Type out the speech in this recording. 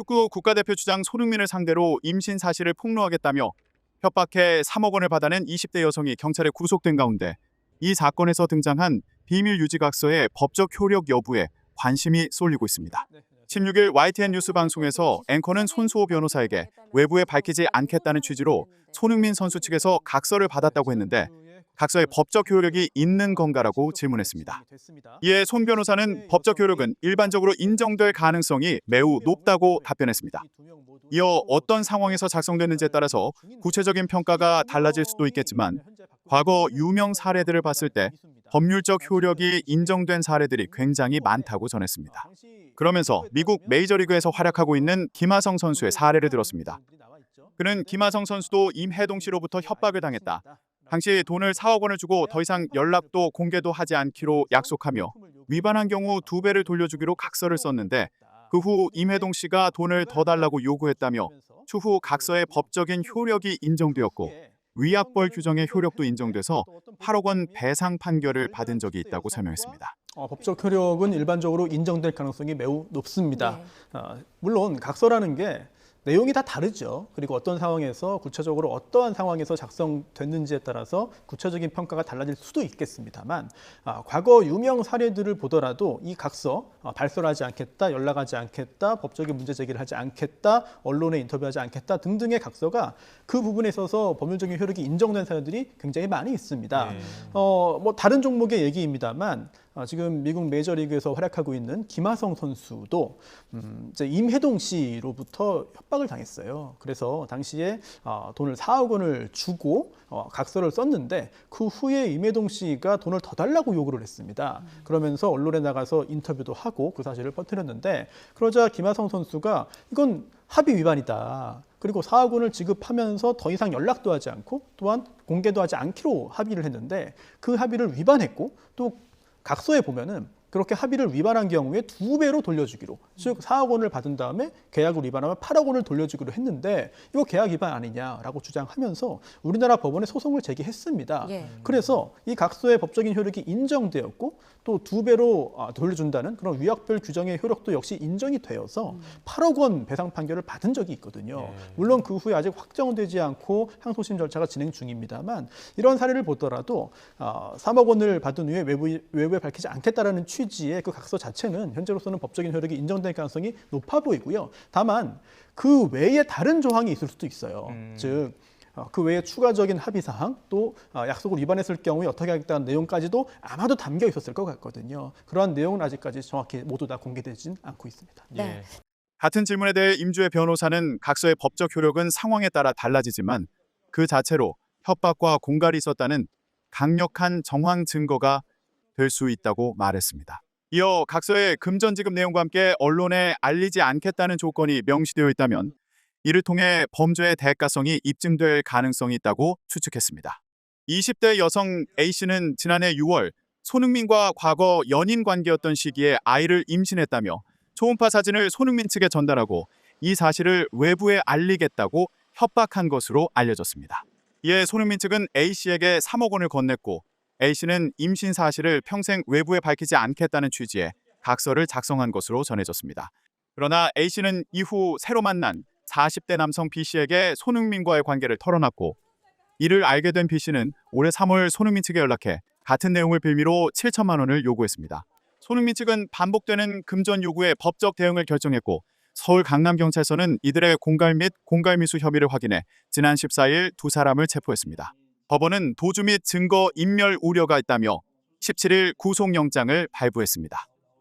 축구 국가대표 주장 손흥민을 상대로 임신 사실을 폭로하겠다며 협박해 3억 원을 받아낸 20대 여성이 경찰에 구속된 가운데 이 사건에서 등장한 비밀 유지각서의 법적 효력 여부에 관심이 쏠리고 있습니다. 16일 YTN 뉴스 방송에서 앵커는 손수호 변호사에게 외부에 밝히지 않겠다는 취지로 손흥민 선수 측에서 각서를 받았다고 했는데 각서의 법적 효력이 있는 건가라고 질문했습니다. 이에 손 변호사는 법적 효력은 일반적으로 인정될 가능성이 매우 높다고 답변했습니다. 이어 어떤 상황에서 작성됐는지에 따라서 구체적인 평가가 달라질 수도 있겠지만 과거 유명 사례들을 봤을 때 법률적 효력이 인정된 사례들이 굉장히 많다고 전했습니다. 그러면서 미국 메이저리그에서 활약하고 있는 김하성 선수의 사례를 들었습니다. 그는 김하성 선수도 임혜동 씨로부터 협박을 당했다. 당시 돈을 4억 원을 주고 더 이상 연락도 공개도 하지 않기로 약속하며 위반한 경우 2배를 돌려주기로 각서를 썼는데 그 후 임혜동 씨가 돈을 더 달라고 요구했다며 추후 각서의 법적인 효력이 인정되었고 위약벌 규정의 효력도 인정돼서 8억 원 배상 판결을 받은 적이 있다고 설명했습니다. 법적 효력은 일반적으로 인정될 가능성이 매우 높습니다. 네. 물론 각서라는 게 내용이 다 다르죠. 그리고 어떤 상황에서 구체적으로 어떠한 상황에서 작성됐는지에 따라서 구체적인 평가가 달라질 수도 있겠습니다만 과거 유명 사례들을 보더라도 이 각서 발설하지 않겠다, 연락하지 않겠다, 법적인 문제 제기를 하지 않겠다, 언론에 인터뷰하지 않겠다 등등의 각서가 그 부분에 있어서 법률적인 효력이 인정된 사례들이 굉장히 많이 있습니다. 뭐 다른 종목의 얘기입니다만 지금 미국 메이저리그에서 활약하고 있는 김하성 선수도 이제 임혜동 씨로부터 협박을 당했어요. 그래서 당시에 돈을 4억 원을 주고 각서를 썼는데 그 후에 임혜동 씨가 돈을 더 달라고 요구를 했습니다. 그러면서 언론에 나가서 인터뷰도 하고 그 사실을 퍼뜨렸는데 그러자 김하성 선수가 이건 합의 위반이다. 그리고 4억 원을 지급하면서 더 이상 연락도 하지 않고 또한 공개도 하지 않기로 합의를 했는데 그 합의를 위반했고 또 각서에 보면은 그렇게 합의를 위반한 경우에 2배로 돌려주기로, 즉 4억 원을 받은 다음에 계약을 위반하면 8억 원을 돌려주기로 했는데 이거 계약 위반 아니냐라고 주장하면서 우리나라 법원에 소송을 제기했습니다. 예. 그래서 이 각서의 법적인 효력이 인정되었고 또 2배로 돌려준다는 그런 위약별 규정의 효력도 역시 인정이 되어서 8억 원 배상 판결을 받은 적이 있거든요. 물론 그 후에 아직 확정되지 않고 항소심 절차가 진행 중입니다만 이런 사례를 보더라도 3억 원을 받은 후에 외부에 밝히지 않겠다라는 취지의 그 각서 자체는 현재로서는 법적인 효력이 인정될 가능성이 높아 보이고요. 다만 그 외에 다른 조항이 있을 수도 있어요. 즉 그 외에 추가적인 합의 사항 또 약속을 위반했을 경우에 어떻게 하겠다는 내용까지도 아마도 담겨 있었을 것 같거든요. 그러한 내용은 아직까지 정확히 모두 다 공개되지는 않고 있습니다. 네. 같은 질문에 대해 임주의 변호사는 각서의 법적 효력은 상황에 따라 달라지지만 그 자체로 협박과 공갈이 있었다는 강력한 정황 증거가 될 수 있다고 말했습니다. 이어 각서의 금전지급 내용과 함께 언론에 알리지 않겠다는 조건이 명시되어 있다면 이를 통해 범죄의 대가성이 입증될 가능성이 있다고 추측했습니다. 20대 여성 A씨는 지난해 6월 손흥민과 과거 연인 관계였던 시기에 아이를 임신했다며 초음파 사진을 손흥민 측에 전달하고 이 사실을 외부에 알리겠다고 협박한 것으로 알려졌습니다. 이에 손흥민 측은 A씨에게 3억 원을 건넸고 A씨는 임신 사실을 평생 외부에 밝히지 않겠다는 취지의 각서를 작성한 것으로 전해졌습니다. 그러나 A씨는 이후 새로 만난 40대 남성 B씨에게 손흥민과의 관계를 털어놨고 이를 알게 된 B씨는 올해 3월 손흥민 측에 연락해 같은 내용을 빌미로 7천만 원을 요구했습니다. 손흥민 측은 반복되는 금전 요구에 법적 대응을 결정했고 서울 강남경찰서는 이들의 공갈 및 공갈미수 혐의를 확인해 지난 14일 2사람을 체포했습니다. 법원은 도주 및 증거 인멸 우려가 있다며 17일 구속영장을 발부했습니다.